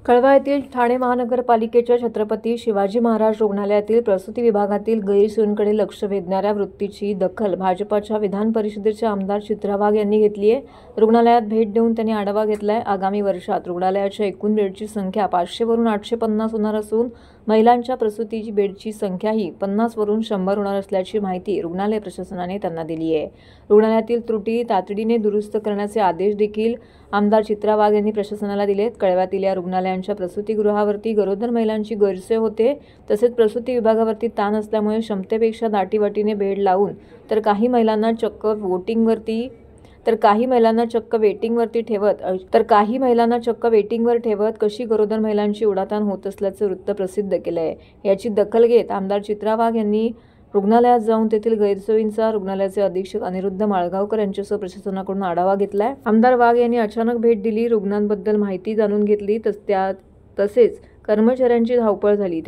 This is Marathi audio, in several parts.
कळवा येथील ठाणे महानगरपालिकेच्या छत्रपती शिवाजी महाराज रुग्णालयातील प्रसूती विभागातील गैरसोयींकडे लक्ष वेधणाऱ्या वृत्तीची दखल भाजपाच्या विधान परिषदेचे आमदार चित्रा वाघ यांनी घेतली आहे। रुग्णालयात भेट देऊन त्यांनी आढावा घेतलाय। आगामी वर्षात रुग्णालयाच्या एकूण बेडची संख्या 500 वरून 850 होणार असून महिलांच्या प्रसूतीची बेडची संख्याही 50 वरून 100 होणार असल्याची माहिती रुग्णालय प्रशासनाने त्यांना दिली आहे। रुग्णालयातील त्रुटी तातडीने दुरुस्त करण्याचे आदेश देखील आमदार चित्रा वाघ यांनी प्रशासनाला दिलेत। कळव्यातील या रुग्णालयांच्या प्रसूतीगृहावरती गरोदर महिलांची गैरसोय होते, तसेच प्रसूती विभागावरती ताण असल्यामुळे क्षमतेपेक्षा दाटीवाटीने बेड लावून तर काही महिलांना चक्क वेटिंगवर ठेवत कशी गरोदर महिलांची उडाताण होत असल्याचे वृत्त प्रसिद्ध केले आहे। याची दखल घेत आमदार चित्रा वाघ यांनी रुग्णालयात जाऊन तेथील गैरसोयींचा रुग्णालयाचे अधीक्षक अनिरुद्ध माळगावकर यांच्यासह प्रशासनाकडून आढावा घेतलाय। आमदार वाघ यांनी अचानक भेट दिली, रुग्णांबद्दल माहिती जाणून घेतली, तसेच कर्मचाऱ्यांची धावपळ झाली,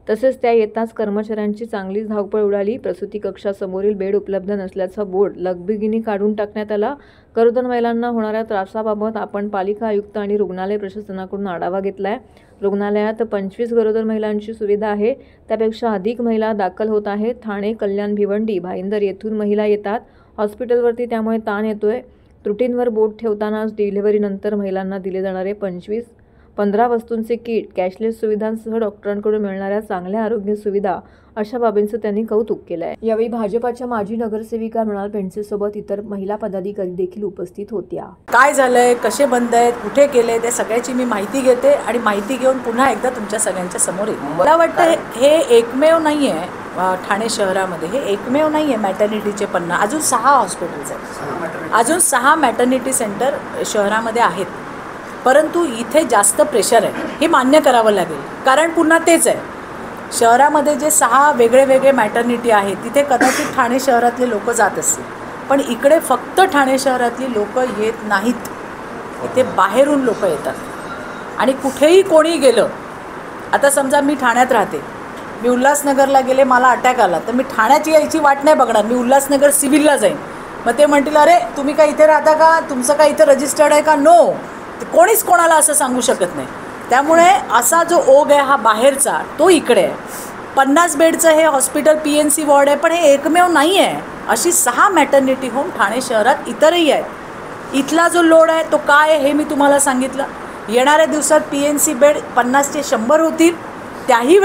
तसेच त्या येताच कर्मचाऱ्यांची चांगलीच धावपळ उडाली। प्रसूती कक्षासमोरील बेड उपलब्ध नसल्याचा बोर्ड लगबगीने काढून टाकण्यात आला। गरोदर महिलांना होणाऱ्या त्रासाबाबत आपण पालिका आयुक्त आणि रुग्णालय प्रशासनाकडून आढावा घेतलाय। रुग्णालयात 25 गरोदर महिलांची सुविधा आहे, त्यापेक्षा अधिक महिला दाखल होत आहेत। ठाणे, कल्याण, भिवंडी, भाईंदर येथून महिला येतात हॉस्पिटलवरती, त्यामुळे ताण येतोय। त्रुटींवर बोट ठेवतानाच डिलिव्हरीनंतर महिलांना दिले जाणारे 15 वस्तूंचे किट, कॅशलेस सुविधांसह डॉक्टरांकडून मिळणाऱ्या चांगल्या आरोग्य सुविधा अशा बाबींचं त्यांनी कौतुक केलं आहे। यावेळी भाजपाच्या माजी नगरसेविका मृणाल पेंडसेसोबत इतर महिला पदाधिकारी देखील उपस्थित होत्या। काय झालंय, कसे बंद आहेत, कुठे केले, त्या सगळ्याची मी माहिती घेते आणि माहिती घेऊन पुन्हा एकदा तुमच्या सगळ्यांच्या समोर येते। मला वाटतं हे एकमेव नाही आहे ठाणे शहरामध्ये, हे एकमेव नाही आहे मॅटर्निटीचे 50, अजून 6 हॉस्पिटल्स आहेत, अजून 6 मॅटर्निटी सेंटर शहरामध्ये आहेत, परंतु इथे जास्त प्रेशर आहे हे मान्य करावं लागेल। कारण पुन्हा तेच आहे, शहरामध्ये जे 6 वेगळे मॅटर्निटी आहेत तिथे कदाचित ठाणे शहरातले लोक जात असतील, पण इकडे फक्त ठाणे शहरातली लोक येत नाहीत, इथे बाहेरून लोक येतात। आणि कुठेही कोणी गेलं, आता समजा मी ठाण्यात राहते, मी उल्हासनगरला गेले, मला अटॅक आला, तर मी ठाण्याची यायची वाट नाही बघणार, मी उल्हासनगर सिव्हिलला जाईन। मग ते म्हणतील, अरे तुम्ही काय इथे राहता का, तुमचं काय इथे रजिस्टर्ड आहे का? नो, कोणीच कोणाला असं सांगू शकत नाही। त्यामुळे असा जो ओघ आहे हा बाहेरचा, तो इकडे आहे। 50 बेडचं हे हॉस्पिटल PNC वॉर्ड आहे, पण हे एकमेव नाही आहे। अशी 6 मॅटर्निटी होम ठाणे शहरात इतरही आहेत। इथला जो लोड आहे तो काय आहे हे मी तुम्हाला सांगितलं। येणाऱ्या दिवसात PNC बेड 50 ते 100 होतील। त्याही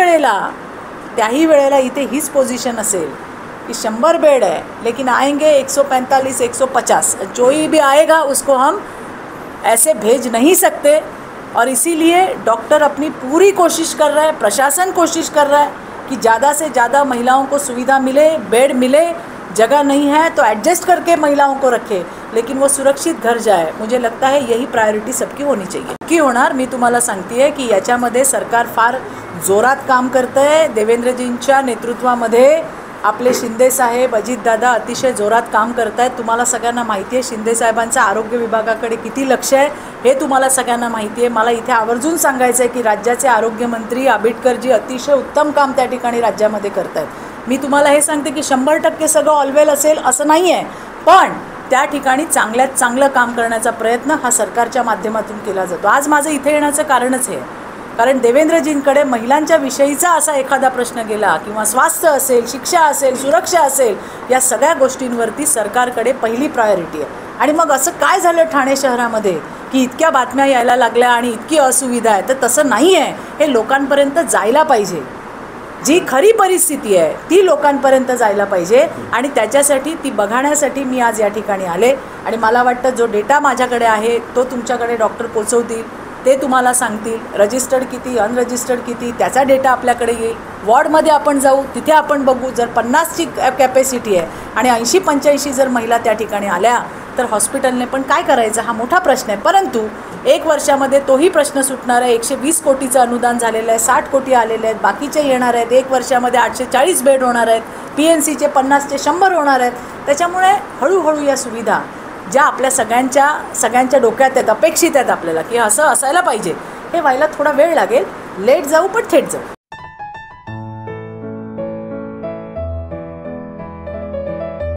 वेळेला इथे हीच पोझिशन असेल कि 100 बेड है लेकिन आएंगे 145 150, जो भी आएगा उसको हम ऐसे भेज नहीं सकते। और इसीलिए डॉक्टर अपनी पूरी कोशिश कर रहा है, प्रशासन कोशिश कर रहा है कि ज़्यादा से ज़्यादा महिलाओं को सुविधा मिले, बेड मिले। जगह नहीं है तो एडजस्ट करके महिलाओं को रखे, लेकिन वो सुरक्षित घर जाए। मुझे लगता है यही प्रायोरिटी सबकी होनी चाहिए। की होणार मी तुम्हाला सांगते आहे की याच्यामध्ये सरकार फार जोरात काम करतं आहे। देवेंद्रजींच्या नेतृत्वामध्ये आपले शिंदे साहेब, अजितदादा अतिशय जोरात काम करत आहेत। तुम्हाला सगळ्यांना माहिती आहे शिंदे साहेबांचं आरोग्य विभागाकडे किती लक्ष आहे हे तुम्हाला सगळ्यांना माहिती आहे। मला इथे आवर्जून सांगायचं आहे की राज्याचे आरोग्यमंत्री आंबेडकरजी अतिशय उत्तम काम त्या ठिकाणी राज्यामध्ये करत आहेत। मी तुम्हाला हे सांगते की 100% सगळं ऑलवेल असेल असं नाही आहे, पण त्या ठिकाणी चांगल्यात चांगलं काम करण्याचा प्रयत्न हा सरकारच्या माध्यमातून केला जातो। आज माझं इथे येण्याचं कारणच हे आहे, कारण देवेंद्रजींकडे महिलांच्या विषयीचा असा एखादा प्रश्न गेला किंवा स्वास्थ्य असेल, शिक्षा असेल, सुरक्षा असेल, या सगळ्या गोष्टींवरती सरकारकडे पहिली प्रायोरिटी आहे। आणि मग असं काय झालं ठाणे शहरामध्ये की इतक्या बातम्या यायला लागल्या आणि इतकी असुविधा आहे, तर तसं नाही आहे। हे लोकांपर्यंत जायला पाहिजे, जी खरी परिस्थिती आहे ती लोकांपर्यंत जायला पाहिजे आणि त्याच्यासाठी ती बघण्यासाठी मी आज या ठिकाणी आले। आणि मला वाटतं जो डेटा माझ्याकडे आहे तो तुमच्याकडे डॉक्टर पोचवतील, ते तुम्हाला सांगतील रजिस्टर्ड किती, अनरजिस्टर्ड किती, त्याचा डेटा आपल्याकडे येईल। वॉर्डमध्ये आपण जाऊ, तिथे आपण बघू, जर 50ची कॅपॅसिटी आहे आणि 80-85 जर महिला त्या ठिकाणी आल्या तर हॉस्पिटलने पण काय करायचं हा मोठा प्रश्न आहे। परंतु 1 वर्षामध्ये तोही प्रश्न सुटणार आहे। 120 कोटीचं अनुदान झालेलं आहे, 60 कोटी आलेले आहेत, बाकीचे येणार आहेत। 1 वर्षामध्ये 840 बेड होणार आहेत, PNCचे 50 ते 100 होणार आहेत। त्याच्यामुळे हळूहळू या सुविधा ज्या आपल्या सगळ्यांच्या डोक्यात आहेत, अपेक्षित आहेत आपल्याला की असं असायला पाहिजे, हे व्हायला थोडा वेळ लागेल। लेट जाऊ पण थेट जाऊ।